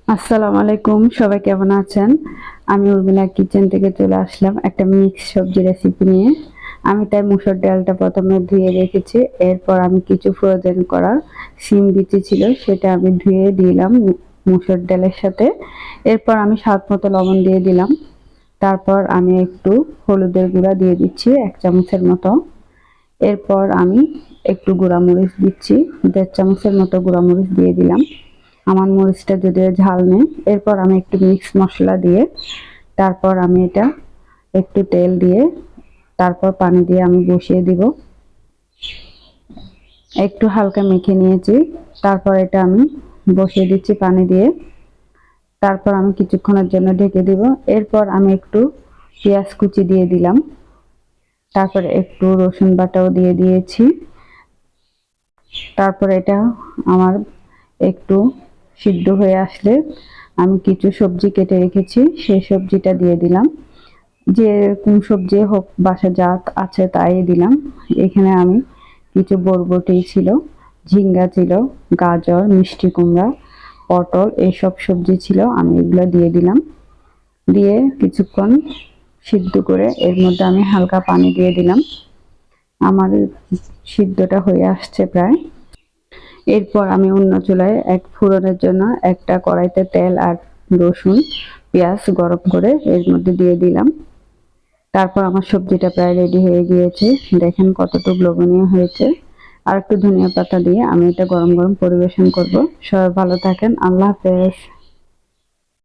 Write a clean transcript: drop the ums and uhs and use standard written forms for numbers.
আসসালামু আলাইকুম, সবাই কেমন আছেন? আমি উর্মিলা কিচেন থেকে চলে আসলাম একটা মিক্স সবজি রেসিপি নিয়ে। আমি তাই মুসুর ডালটা প্রথমে ধুয়ে রেখেছি। এরপর আমি কিছু ফ্রোজেন করা শিম বিচি ছিল, সেটা আমি ধুয়ে দিলাম মুসুর ডালের সাথে। এরপর আমি স্বাদ মতো লবণ দিয়ে দিলাম। তারপর আমি একটু হলুদের গুঁড়া দিয়ে দিচ্ছি 1 চামচের মতো। এরপর আমি একটু গুঁড়ামরিচ দিচ্ছি, 1.5 চামচের মতো গুঁড়ামরিচ দিয়ে দিলাম। আমার মরিচটা যদিও ঝাল নেই। এরপর আমি একটু মিক্স মশলা দিয়ে, তারপর আমি এটা একটু তেল দিয়ে, তারপর পানি দিয়ে আমি বসিয়ে দিব। একটু হালকা মেখে নিয়েছি, তারপর এটা আমি বসিয়ে দিচ্ছি পানি দিয়ে। তারপর আমি কিছুক্ষণের জন্য ঢেকে দিব। এরপর আমি একটু পেঁয়াজ কুচি দিয়ে দিলাম, তারপরে একটু রসুন বাটাও দিয়ে দিয়েছি। তারপর এটা আমার একটু সিদ্ধ হয়ে আসলে আমি কিছু সবজি কেটে রেখেছি, সেই সবজিটা দিয়ে দিলাম। যে কোন সবজি হোক, বাসা যা আছে তাই দিলাম। এখানে আমি কিছু বরবটি ছিল, ঝিঙ্গা ছিল, গাজর, মিষ্টি কুমড়া, পটল, এইসব সবজি ছিল, আমি এগুলো দিয়ে দিলাম। দিয়ে কিছুক্ষণ সিদ্ধ করে এর মধ্যে আমি হালকা পানি দিয়ে দিলাম। আমার সিদ্ধটা হয়ে আসছে প্রায়। এরপর আমি অন্য চুলায় এক ফোড়নের জন্য একটা কড়াইতে তেল আর রসুন পেঁয়াজ গরম করে এর মধ্যে দিয়ে দিলাম। তারপর আমার সবজিটা প্রায় রেডি হয়ে গিয়েছে, দেখেন কতটুকু লোভনীয় হয়েছে। আর একটু ধনিয়া পাতা দিয়ে আমি এটা গরম গরম পরিবেশন করব। সবাই ভালো থাকেন, আল্লাহ হাফেজ।